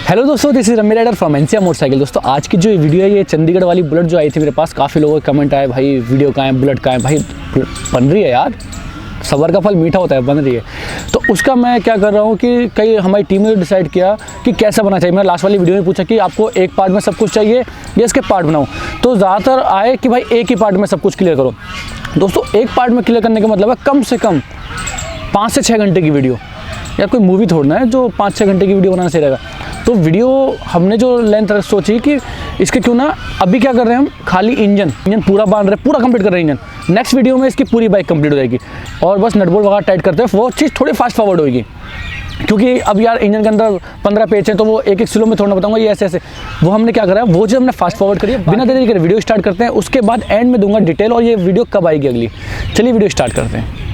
Hello दोस्तों, this is rider from NCR motorcycle. दोस्तों आज की जो वीडियो है ये चंडीगढ़ वाली बुलेट जो आई थी मेरे पास, काफ़ी लोगों के कमेंट आए, भाई वीडियो कहाँ है, बुलेट कहाँ है। भाई बन रही है यार, सबर का फल मीठा होता है, बन रही है। तो उसका मैं क्या कर रहा हूँ कि कई हमारी टीम ने डिसाइड किया कि कैसा बना चाहिए। मैंने लास्ट वाली वीडियो में पूछा कि आपको एक पार्ट में सब कुछ चाहिए या इसके पार्ट बनाऊँ, तो ज़्यादातर आए कि भाई एक ही पार्ट में सब कुछ क्लियर करो। दोस्तों एक पार्ट में क्लियर करने का मतलब है कम से कम 5 से 6 घंटे की वीडियो। यार कोई मूवी थोड़ना है जो 5-6 घंटे की वीडियो बनाना सही रहेगा। तो वीडियो हमने जो लेंथ सोची कि इसके क्यों ना अभी क्या कर रहे हैं हम, खाली इंजन पूरा बांध रहे हैं, पूरा कंप्लीट कर रहे हैं इंजन। नेक्स्ट वीडियो में इसकी पूरी बाइक कंप्लीट हो जाएगी और बस नट बोल्ट वगैरह टाइट करते हैं, वो चीज़ थोड़ी फास्ट फॉरवर्ड होगी। क्योंकि अब यार इंजन के अंदर 15 पेज हैं, तो वो एक स्लो में थोड़ा बताऊंगा ये ऐसे वो हमने क्या करा है, वो जो हमने फास्ट फॉरवर्ड करी है। बिना देरी के वीडियो स्टार्ट करते हैं, उसके बाद एंड में दूंगा डिटेल और ये वीडियो कब आएगी अगली। चलिए वीडियो स्टार्ट करते हैं।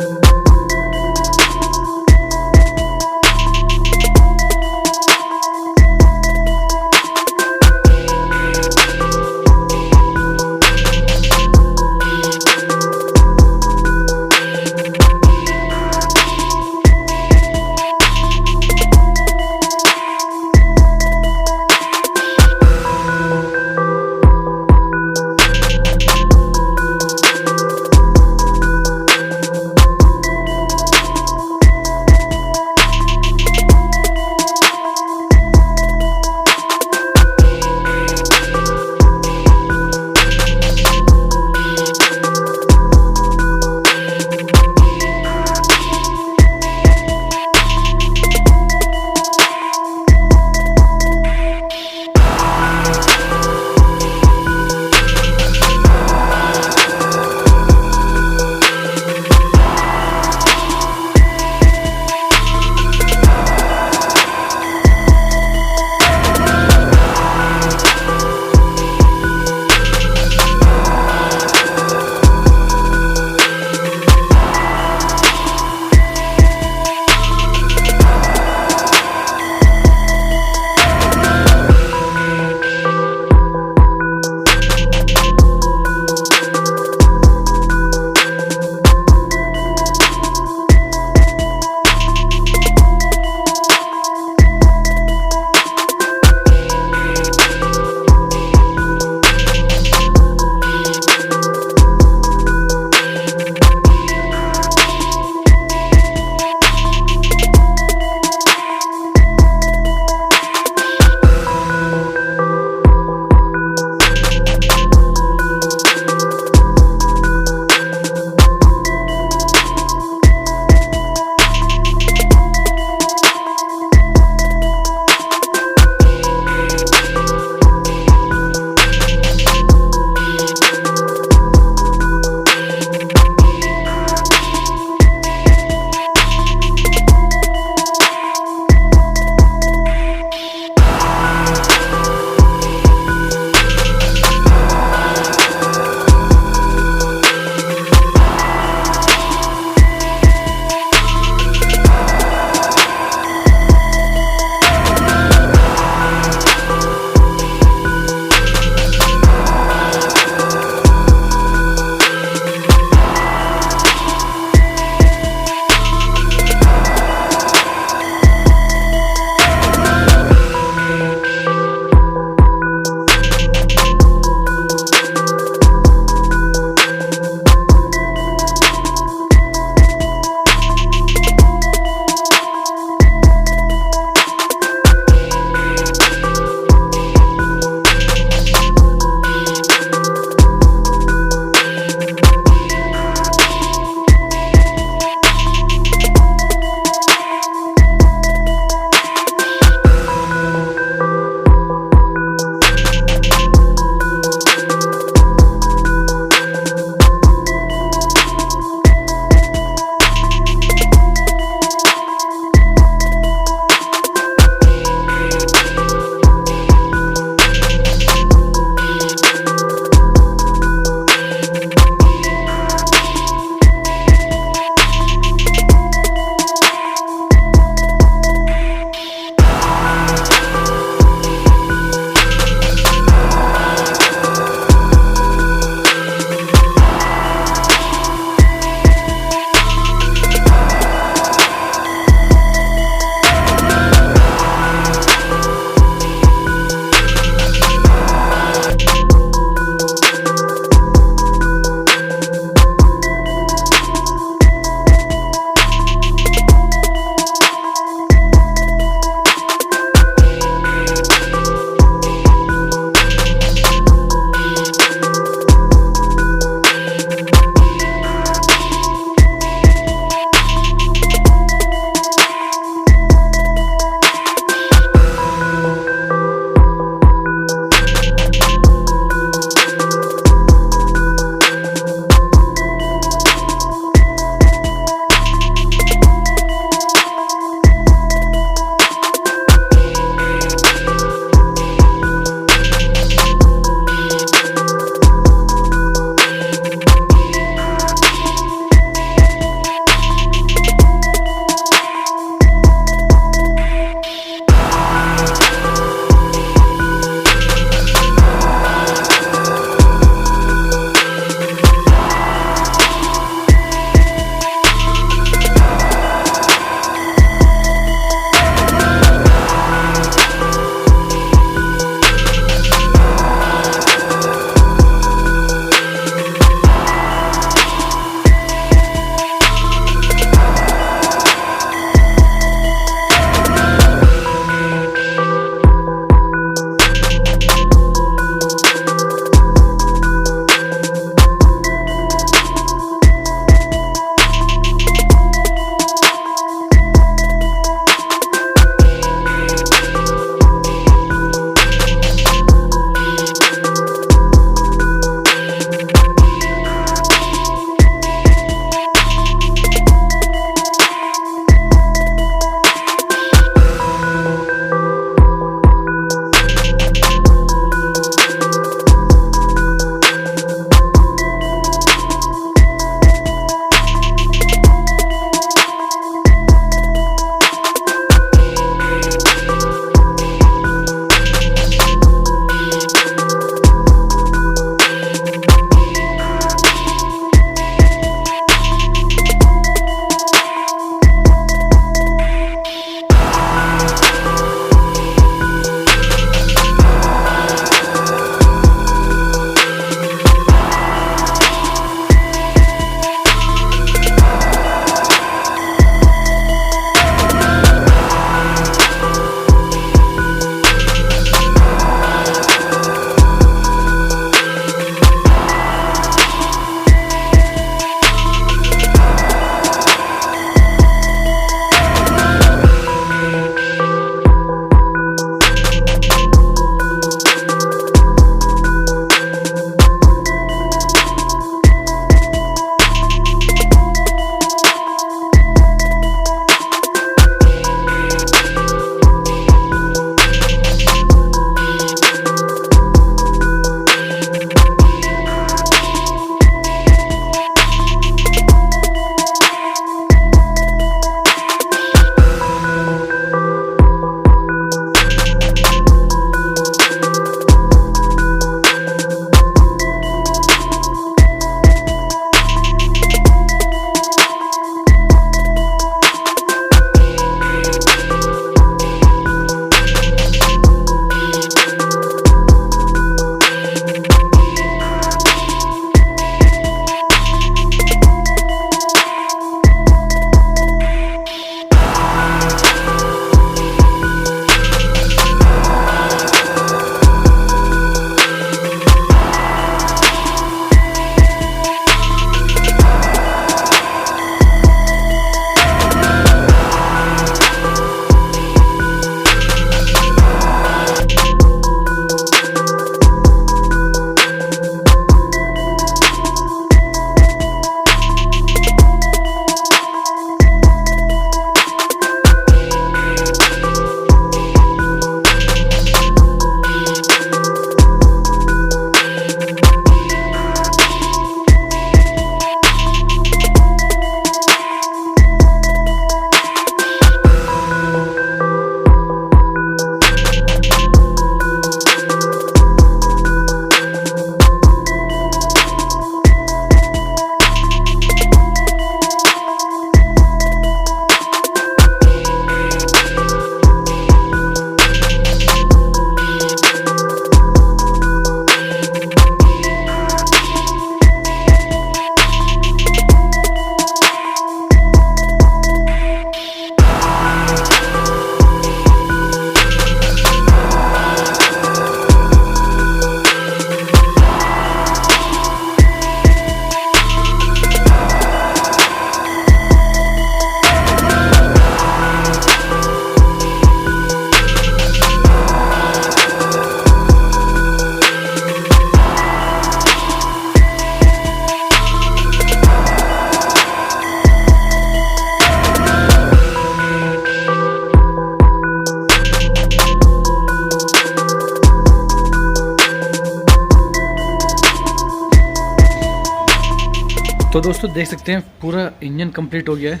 दोस्तों देख सकते हैं पूरा इंजन कंप्लीट हो गया है।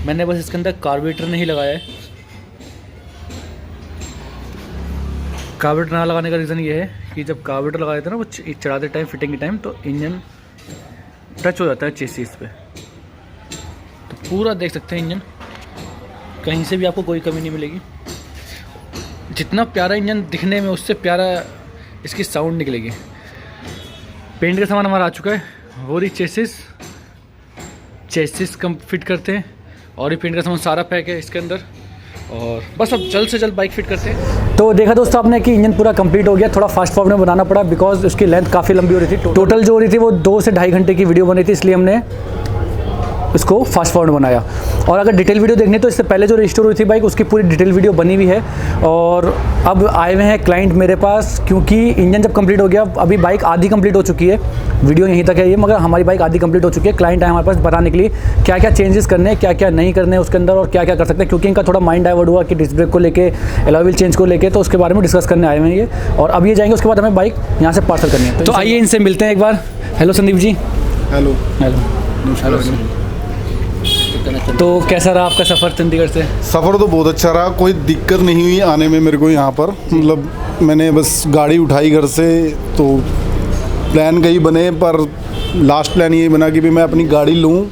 मैंने बस इसके अंदर कार्बोरेटर नहीं लगाया है। कार्बोरेटर ना लगाने का रीज़न ये है कि जब कार्बोरेटर लगाए थे ना वो चढ़ाते टाइम, फिटिंग के टाइम, तो इंजन टच हो जाता है चेसिस पे। तो पूरा देख सकते हैं इंजन, कहीं से भी आपको कोई कमी नहीं मिलेगी। जितना प्यारा इंजन दिखने में उससे प्यारा इसकी साउंड निकलेगी। पेंट का सामान हमारा आ चुका है, वो रही चेसिस कम फिट करते हैं और ये पेंट का सामान सारा पैक है इसके अंदर, और बस अब जल्द से जल्द बाइक फिट करते हैं। तो देखा दोस्तों आपने कि इंजन पूरा कंप्लीट हो गया। थोड़ा फास्ट फॉरवर्ड में बनाना पड़ा बिकॉज उसकी लेंथ काफ़ी लंबी हो रही थी। टोटल जो हो रही थी वो 2 से 2.5 घंटे की वीडियो बनी थी, इसलिए हमने इसको फास्ट फॉरवर्ड बनाया। और अगर डिटेल वीडियो देखनी तो इससे पहले जो रजिस्टर हुई थी बाइक उसकी पूरी डिटेल वीडियो बनी हुई है। और अब आए हुए हैं क्लाइंट मेरे पास, क्योंकि इंजन जब कंप्लीट हो गया, अभी बाइक आधी कंप्लीट हो चुकी है, वीडियो यहीं तक है ये, मगर हमारी बाइक आधी कंप्लीट हो चुकी है। क्लाइंट आए हमारे पास बताने के लिए क्या क्या चेंजेस करने हैं, क्या क्या नहीं करने हैं उसके अंदर, और क्या क्या कर सकते हैं, क्योंकि इनका थोड़ा माइंड डाइवर्ट हुआ कि डिस्क ब्रेक को लेके, अलॉय व्हील चेंज को लेके, तो उसके बारे में डिस्कस करने आए हुए हैं ये। और अब ये जाएंगे, उसके बाद हमें बाइक यहाँ से पार्सल करनी है। तो आइए इनसे मिलते हैं एक बार। Hello Sandeep ji. Hello hello. तो कैसा रहा आपका सफ़र चंडीगढ़ से? सफ़र तो बहुत अच्छा रहा, कोई दिक्कत नहीं हुई आने में मेरे को यहाँ पर। मतलब मैंने बस गाड़ी उठाई घर से, तो प्लान कई बने पर लास्ट प्लान ये बना कि भी मैं अपनी गाड़ी लूँ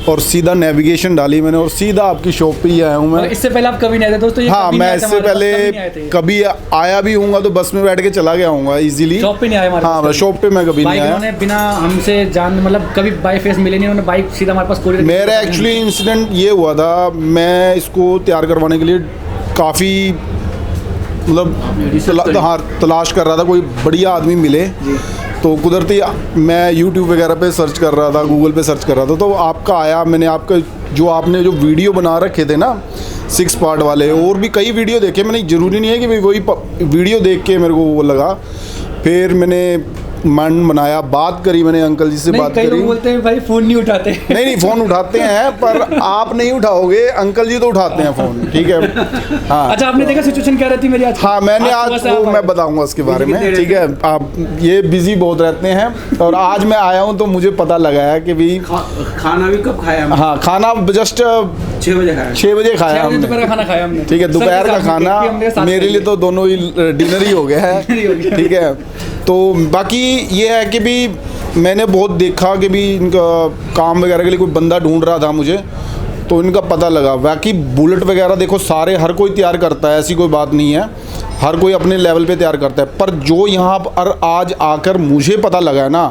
और सीधा नेविगेशन डाली मैंने और सीधा आपकी शॉप पे ही आया हूँ मैं। इससे पहले आप कभी नहीं आए थे दोस्तों? हाँ, मैं इससे पहले कभी आया भी हूँगा तो बस में बैठ के चला गया हूँगा इजीली। शॉप पे नहीं आया? हाँ, शॉप पे मैं कभी नहीं आया। उन्होंने बिना हमसे जान, मतलब कभी बाय फेस मिले नहीं, उन्होंने बाइक सीधा हमारे पास कोरियर। मेरा एक्चुअली इंसिडेंट ये हुआ था, मैं इसको तैयार करवाने के लिए काफ़ी मतलब तलाश कर रहा था, कोई बढ़िया आदमी मिले। तो कुदरती मैं YouTube वगैरह पे सर्च कर रहा था, गूगल पे सर्च कर रहा था, तो आपका आया। मैंने आपने जो वीडियो बना रखे थे ना 6 पार्ट वाले, और भी कई वीडियो देखे मैंने, ज़रूरी नहीं है कि वही वीडियो देख के मेरे को वो लगा। फिर मैंने मन बनाया, बात करी मैंने अंकल जी से, बात करी। लोग बोलते हैं भाई फ़ोन नहीं उठाते। नहीं, फ़ोन उठाते हैं पर आप नहीं उठाओगे, अंकल जी तो उठाते हैं फ़ोन, ठीक है। हाँ, अच्छा, आपने देखा सिचुएशन क्या रहती मेरी आज? हाँ, मैंने आज वो मैं बताऊंगा उसके बारे में, ठीक है। आप ये बिजी बहुत रहते हैं, और आज मैं आया हूँ तो मुझे पता लगा है कि भी खाना भी कब खाया? हाँ, खाना जस्ट 6 बजे खाया। 6 बजे खाया हमने। दोपहर का खाना खाया हमने, ठीक है। दोपहर का खाना मेरे लिए तो दोनों ही डिनर ही हो गया है, ठीक है। तो बाकी ये है कि भी मैंने बहुत देखा कि भी इनका काम वगैरह के लिए कोई बंदा ढूंढ रहा था मुझे, तो इनका पता लगा। बाकी बुलेट वगैरह देखो सारे हर कोई तैयार करता है, ऐसी कोई बात नहीं है, हर कोई अपने लेवल पे तैयार करता है। पर जो यहाँ पर आज आकर मुझे पता लगा है ना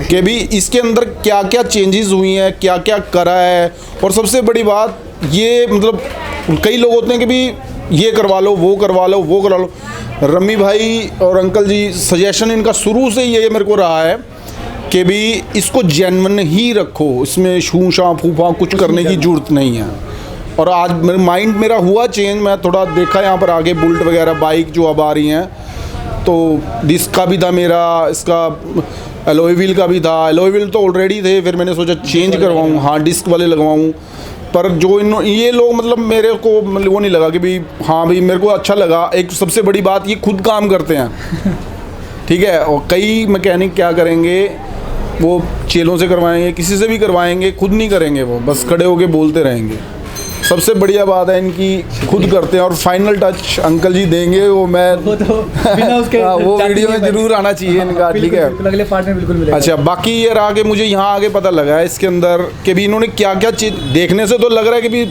कि भी इसके अंदर क्या क्या चेंजेस हुई हैं, क्या क्या करा है। और सबसे बड़ी बात ये, मतलब कई लोग होते हैं कि भी ये करवा लो, वो करवा लो, वो करवा लो। रमी भाई और अंकल जी सजेशन इनका शुरू से ये मेरे को रहा है कि भी इसको जेन्युइन ही रखो, इसमें शू शा फूफा कुछ करने की ज़रूरत नहीं है। और आज मेरा माइंड मेरा हुआ चेंज, मैं थोड़ा देखा यहाँ पर आगे बुलेट वगैरह बाइक जो अब आ रही हैं, तो डिस्क का भी था मेरा, इसका अलॉय व्हील का भी था। अलॉय व्हील तो ऑलरेडी थे, फिर मैंने सोचा चेंज करवाऊँ, हाँ डिस्क वाले लगवाऊँ। पर जो ये लोग मतलब मेरे को मतलब वो नहीं लगा कि भाई हाँ भाई मेरे को अच्छा लगा। एक सबसे बड़ी बात, ये खुद काम करते हैं, ठीक है। और कई मैकेनिक क्या करेंगे, वो चेलों से करवाएंगे, किसी से भी करवाएंगे, खुद नहीं करेंगे, वो बस खड़े होके बोलते रहेंगे। सबसे बढ़िया बात है इनकी खुद करते हैं, और फाइनल टच अंकल जी देंगे, वो मैं वो तो बिना उसके वो वीडियो में जरूर आना चाहिए इनका, ठीक है। अगले पार्ट में बिल्कुल मिलेगा। अच्छा, बाकी ये रहा कि मुझे यहाँ आगे पता लगा है इसके अंदर कि भी इन्होंने क्या क्या चीज़, देखने से तो लग रहा है कि भी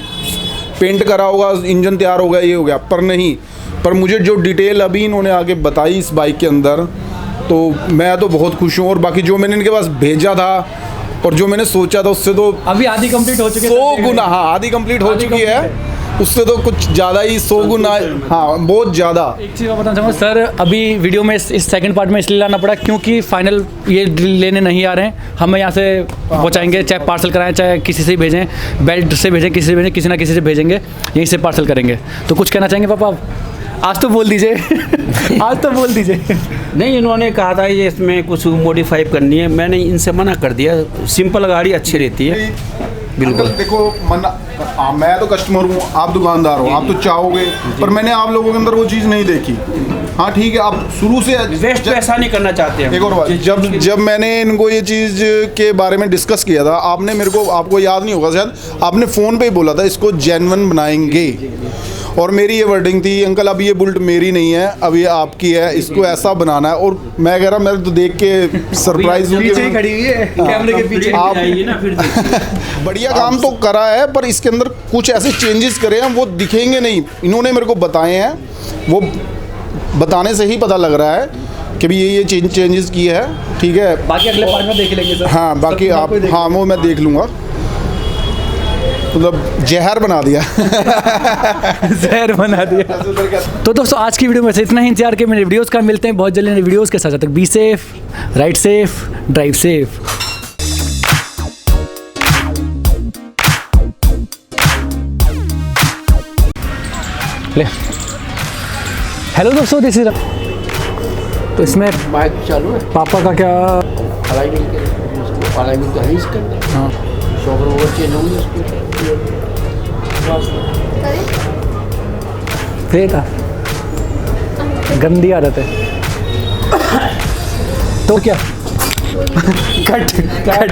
पेंट करा होगा, इंजन तैयार हो गया, ये हो गया, पर नहीं। पर मुझे जो डिटेल अभी इन्होंने आगे बताई इस बाइक के अंदर, तो मैं तो बहुत खुश हूँ। और बाकी जो मैंने इनके पास भेजा था और जो मैंने सोचा था उससे तो अभी आधी कंप्लीट हो चुकी है, 100 गुना। हाँ, आधी कंप्लीट हो चुकी है, उससे तो कुछ ज़्यादा ही 100 गुना, हाँ बहुत ज़्यादा। एक चीज़ मैं बताना चाहूँगा सर, अभी वीडियो में इस सेकंड पार्ट में इसलिए लाना पड़ा क्योंकि फाइनल ये लेने नहीं आ रहे हैं, हमें यहाँ से पहुँचाएंगे, चाहे पार्सल कराएं, चाहे किसी से भेजें, बेल्ट से भेजें, किसी से भेजें, किसी ना किसी से भेजेंगे, यहीं से पार्सल करेंगे। तो कुछ कहना चाहेंगे पापा आप? आज तो बोल दीजिए आज तो बोल दीजिए। नहीं, इन्होंने कहा था ये इसमें कुछ मॉडिफाई करनी है, मैंने इनसे मना कर दिया, सिंपल गाड़ी अच्छी रहती है। बिल्कुल देखो मैं तो कस्टमर हूँ, आप दुकानदार हो, आप तो चाहोगे, पर मैंने आप लोगों के अंदर वो चीज़ नहीं देखी। हाँ ठीक है, आप शुरू से वेस्ट पैसा नहीं करना चाहते हम। एक और बात, जब मैंने इनको ये चीज़ के बारे में डिस्कस किया था, आपने मेरे को, आपको याद नहीं होगा शायद, आपने फ़ोन पे ही बोला था इसको जेन्युइन बनाएंगे, और मेरी ये वर्डिंग थी, अंकल अब ये बुलेट मेरी नहीं है, अब ये आपकी है, इसको ऐसा बनाना है। और मैं कह रहा, मेरे तो देख के सरप्राइज हुई, पीछे ही खड़ी हुई है कैमरे के पीछे। आप ना फिर बढ़िया काम तो करा है, पर इसके अंदर कुछ ऐसे चेंजेस करे हैं वो दिखेंगे नहीं, इन्होंने मेरे को बताए हैं, वो बताने से ही पता लग रहा है कि भी ये चेंजेस किए हैं। ठीक है, बाकी अगले पार्ट में देख लेंगे सर। हाँ बाकी आप, हाँ वो मैं देख लूँगा, मतलब जहर बना दिया जहर बना दिया। तो दोस्तों आज की वीडियो में से इतना ही। इंतजार के मेरे वीडियोस का, मिलते हैं बहुत जल्दी नई वीडियोस के साथ। तक be safe, ride safe, drive safe. ले हेलो दोस्तों, दिस इज, तो इसमें बाइक चालू है, पापा का क्या अलाइनमेंट तो है इसका। हाँ शॉकर ओवर चेंज होंगे उसको। था गंदी आदत है तो क्या कट कट